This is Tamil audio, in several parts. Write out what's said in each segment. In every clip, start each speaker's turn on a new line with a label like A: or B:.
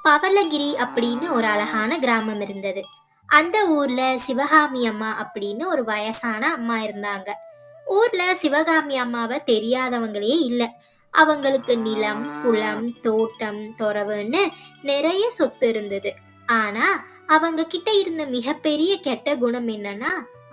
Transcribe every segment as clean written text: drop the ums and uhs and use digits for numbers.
A: பவளகிரி அப்படின்னு ஒரு அழகான கிராமம் இருந்தது. அந்த ஊர்ல சிவகாமி அம்மா அப்படின்னு ஒரு வயசான அம்மா இருந்தாங்க. ஊர்ல சிவகாமி அம்மாவை தெரியாதவங்களே இல்ல. அவங்களுக்கு நிலம், குளம், தோட்டம், தொறவுன்னு நிறைய சொத்து இருந்தது. ஆனா அவங்க கிட்ட இருந்த மிகப்பெரிய கெட்ட குணம் என்னன்னா,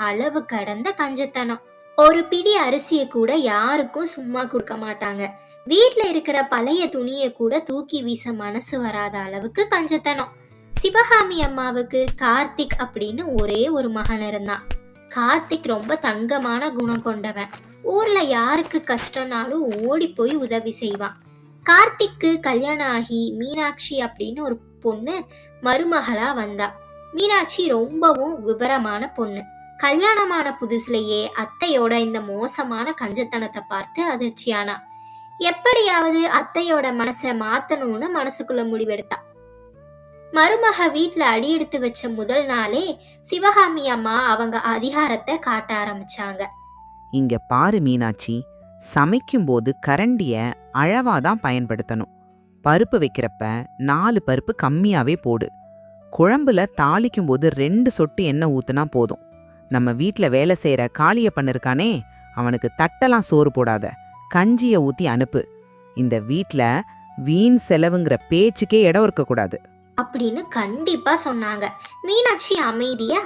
A: அளவு கடந்த கஞ்சத்தனம். ஒரு பிடி அரிசியை கூட யாருக்கும் சும்மா கொடுக்க மாட்டாங்க. வீட்ல இருக்கிற பழைய துணியை கூட தூக்கி வீச மனசு வராத அளவுக்கு கஞ்சத்தனம். சிவகாமி அம்மாவுக்கு கார்த்திக் அப்படின்னு ஒரே ஒரு மகன் இருந்தான். கார்த்திக் ரொம்ப தங்கமான குணம் கொண்டவன். ஊர்ல யாருக்கு கஷ்டம்னாலும் ஓடி போய் உதவி செய்வான். கார்த்திக்கு கல்யாணம் ஆகி மீனாட்சி அப்படின்னு ஒரு பொண்ணு மருமகளா வந்தா. மீனாட்சி ரொம்பவும் விவரமான பொண்ணு. கல்யாணமான புதுசுலயே அத்தையோட இந்த மோசமான கஞ்சத்தனத்தை பார்த்து அதிர்ச்சியானா. எப்படியாவது அத்தையோட மனசை மாத்தணும்னு மனசுக்குள்ள முடிவெடுத்தா. மருமக வீட்டுல அடி எடுத்து வச்ச முதல் நாளே சிவகாமி அம்மா அவங்க அதிகாரத்தை காட்ட ஆரம்பிச்சாங்க.
B: இங்க பாரு மீனாட்சி, சமைக்கும்போது கரண்டிய அளவாதான் பயன்படுத்தணும். பருப்பு வைக்கிறப்ப 4 பருப்பு கம்மியாவே போடு. குழம்புல தாளிக்கும் போது 2 சொட்டு எண்ணெய் ஊத்துனா போதும். நம்ம வீட்ல வேலை செய்யற காளியப்பன் இருக்கானே, அவனுக்கு தட்டெல்லாம் சோறு போடாத, கஞ்சிய ஊத்தி அனுப்பு. இந்த வீட்ல வீண் செலவுங்கிற பேச்சுக்கே இடம் இருக்கக்கூடாது
A: அப்படின்னு கண்டிப்பா சொன்னாங்க. மீனாட்சி அமைதியா,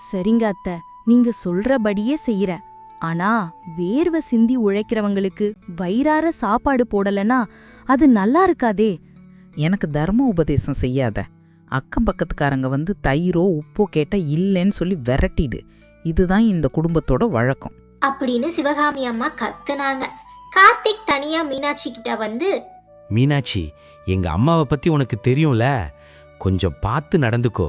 C: சரிங்க அத்தை, நீங்க சொல்றபடியே செய்யற. ஆனா வேர்வை சிந்தி உழைக்கிறவங்களுக்கு வயிறார சாப்பாடு போடலனா அது நல்லா இருக்காதே.
B: எனக்கு தர்ம உபதேசம் செய்யாத. அக்கம் பக்கத்துக்காரங்க வந்து தயிரோ உப்போ கேட்டா இல்லைன்னு சொல்லி விரட்டிடு. இதுதான் இந்த குடும்பத்தோட வழக்கம்
A: அப்படின்னு சிவகாமி அம்மா கத்துனாங்க. கார்த்திக் தனியா மீனாட்சி கிட்ட வந்து,
D: மீனாட்சி, எங்க அம்மாவை பத்தி உனக்கு தெரியும்ல, கொஞ்சம் பார்த்து நடந்துக்கோ.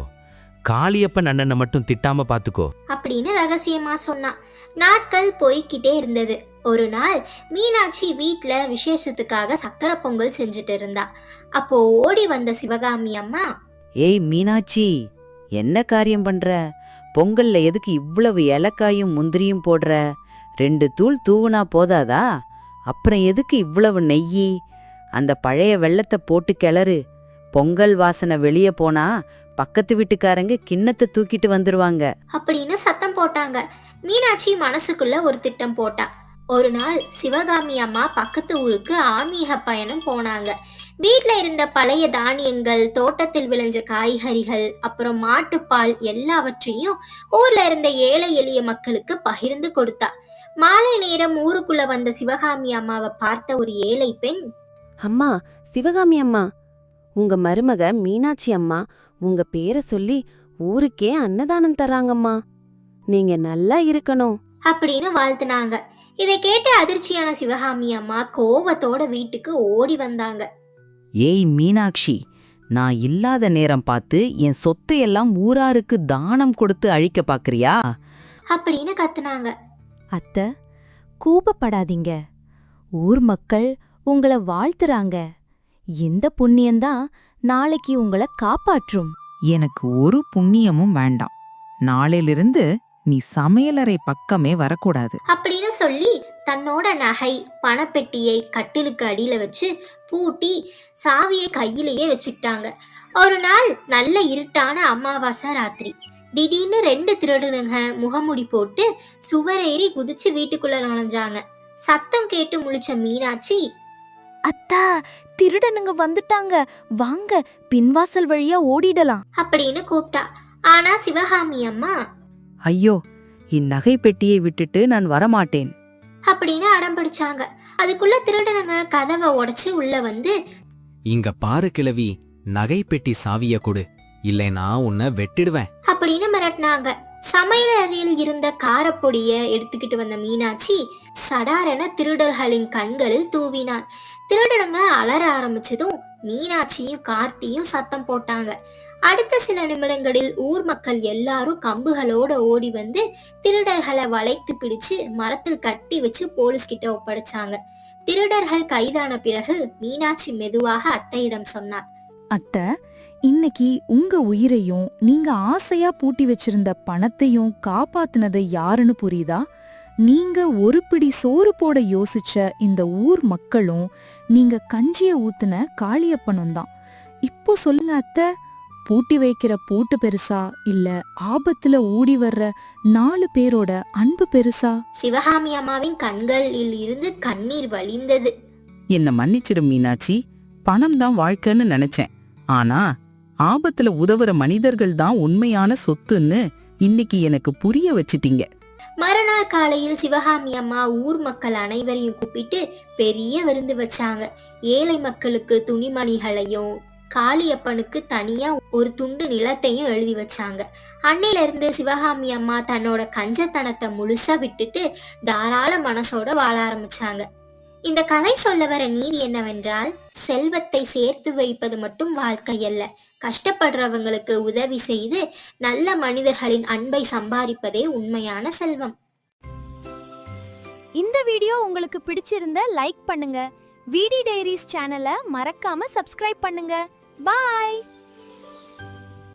D: காளியப்பன் அண்ணனை மட்டும் திட்டாம பாத்துக்கோ
A: அப்படின்னு ரகசியமா சொன்னான். நாட்கள் போய்கிட்டே இருந்தது. ஒரு நாள் மீனாட்சி வீட்ல விசேஷத்துக்காக சக்கரை பொங்கல் செஞ்சுட்டு இருந்தா. அப்போ ஓடி வந்த சிவகாமி அம்மா,
E: ஏய் மீனாட்சி, என்ன காரியம் பண்ற? பொங்கல்ல எதுக்கு இவ்வளவு ஏலக்காயும் முந்திரியும் போடுற? 2 தூள் தூவுனா போதாதா? அப்புறம் எதுக்கு இவ்வளவு நெய்யி? அந்த பழைய வெள்ளத்தை போட்டு கிளறு. பொங்கல் வாசனை வெளியே போனா பக்கத்து வீட்டுக்காரங்க கிண்ணத்தை தூக்கிட்டு வந்துருவாங்க
A: அப்படின்னு சத்தம் போட்டாங்க. மீனாட்சி மனசுக்குள்ள ஒரு திட்டம் போட்டா. ஒரு நாள் சிவகாமி அம்மா பக்கத்து ஊருக்கு ஆன்மீக பயணம் போனாங்க. வீட்ல இருந்த பழைய தானியங்கள், தோட்டத்தில் விளைஞ்ச காய்கறிகள், அப்புறம் மாட்டுப்பால் எல்லாவற்றையும் ஊர்ல இருந்த ஏழை எளிய மக்களுக்கு பகிர்ந்து கொடுத்தா. மாலை நேரம் ஊருக்குள்ள வந்த சிவகாமி அம்மாவை பார்த்த ஒரு ஏழை பெண்,
C: அம்மா, சிவகாமி அம்மா, உங்க மருமக மீனாட்சி அம்மா உங்க பேரை சொல்லி ஊருக்கே அன்னதானம் தராங்கம்மா. நீங்க நல்லா இருக்கணும்
A: அப்படின்னு வாழ்த்துனாங்க. இதை கேட்டு அதிர்ச்சியான சிவகாமி அம்மா கோவத்தோட வீட்டுக்கு ஓடி வந்தாங்க.
E: ஏய் மீனாட்சி, நான் இல்லாத நேரம் பார்த்து என் சொத்தை எல்லாம் ஊராருக்கு தானம் கொடுத்து அழிக்க பாக்குறியா?
A: அப்படின்னு கத்துனாங்க.
F: அத்தை, கூபப்படாதீங்க. ஊர் மக்கள் உங்கள வாழ்த்துறாங்க. இந்த புண்ணியந்தான் நாளைக்கு உங்களை காப்பாற்றும்.
B: எனக்கு ஒரு புண்ணியமும் வேண்டாம். நாளையிலிருந்து நீ சமையலறை பக்கமே வரக்கூடாது
A: அப்படின்னு சொல்லி தன்னோட நகை, பணப்பெட்டியை கட்டிலுக்கு அடியில வச்சு பூட்டி சாவியை கையிலேயே வச்சுக்கிட்டாங்க. ஒரு நாள் நல்ல இருட்டான அமாவாசை ராத்திரி. திடீர்னு 2 திருடனுங்க முகமுடி போட்டு சுவரேறி குதிச்சு வீட்டுக்குள்ள நுழைஞ்சாங்க. சத்தம் கேட்டு முழிச்ச மீனாட்சி,
F: அத்தா, திருடனுங்க வந்துட்டாங்க, வாங்க பின்வாசல் வழியா ஓடிடலாம்
A: அப்படின்னு கூப்பிட்டா. ஆனா சிவகாமி அம்மா,
E: ஐயோ, இந்நகை பெட்டியை விட்டுட்டு நான் வரமாட்டேன்
A: அப்படின்னு அடம் பிடிச்சாங்க. அதுக்குள்ள திருடனுங்க கதவை உடைச்சு உள்ள வந்து,
G: இங்க பாரு கிழவி, நகை பெட்டி சாவிய கொடு, இல்லைனா உன்னை வெட்டிடுவேன்
A: அப்படின்னு மிரட்டினாங்க. சமையல் அறையில் இருந்த காரப்பொடிய எடுத்துக்கிட்டு வந்த மீனாட்சி சடாரென திருடர்களின் கண்களில் தூவினார். திருடனுங்க அலற ஆரம்பிச்சதும் மீனாட்சியும் கார்த்தியும் சத்தம் போட்டாங்க. அடுத்த சில நிமிடங்களில் ஊர் மக்கள் எல்லாரும் கம்புகளோட ஓடி வந்து திருடர்களை வளைத்து பிடிச்சு மரத்தில் கட்டி வச்சு போலீஸ் கிட்ட ஒப்படைச்சாங்க. திருடர்கள் கைதான பிறகு மீனாட்சி மெதுவாக அத்தையிடம் சொன்னார்,
H: அத்தை, இன்னைக்கு உங்க உயிரையும் நீங்க ஆசையா பூட்டி வச்சிருந்த பணத்தையும் காப்பாத்துனது யாருன்னு புரியுதா? நீங்க ஒரு பிடி சோறு போட யோசிச்ச இந்த ஊர் மக்களும் நீங்க கஞ்சிய ஊத்துன காளியப்பனும் தான். இப்போ சொல்லுங்க அத்தை, பூட்டி வைக்கிற பூட்டு பெருசா இல்ல ஆபத்துல ஓடி வர்ற 4 பேரோட அன்பு பெருசா?
A: சிவகாமி அம்மாவின் கண்களில் இருந்து கண்ணீர் வழிந்தது.
B: என்ன மன்னிச்சிடும் மீனாட்சி, பணம் தான் வாழ்க்கைன்னு நினைச்சேன். ஆனா ஆபத்துல உதவுற மனிதர்கள் தான் உண்மையான சொத்துன்னு இன்னைக்கு எனக்கு புரிய வச்சிட்டீங்க.
A: மறுநாள் காலையில் சிவகாமி அம்மா ஊர் மக்கள் அனைவரையும் கூப்பிட்டு பெரிய விருந்து வச்சாங்க. ஏழை மக்களுக்கு துணிமணிகளையும் காளியப்பனுக்கு தனியா ஒரு துண்டு நிலத்தையும் எழுதி வச்சாங்க. அன்னையில இருந்து சிவகாமி அம்மா தன்னோட கஞ்சத்தனத்தை முழுசா விட்டுட்டு தாராள மனசோட வாழ ஆரம்பிச்சாங்க. இந்த கதை சொல்ல வர நீதி என்னவென்றால், செல்வத்தை சேர்த்து வைப்பது மட்டும் வாழ்க்கை அல்ல, கஷ்டப்படுறவங்களுக்கு உதவி செய்து நல்ல மனிதர்களின் அன்பை சம்பாதிப்பதே உண்மையான செல்வம்.
F: இந்த வீடியோ உங்களுக்கு பிடிச்சிருந்தா லைக் பண்ணுங்க. விடி டைரிஸ் சேனலை மறக்காம சப்ஸ்கிரைப் பண்ணுங்க. பாய்.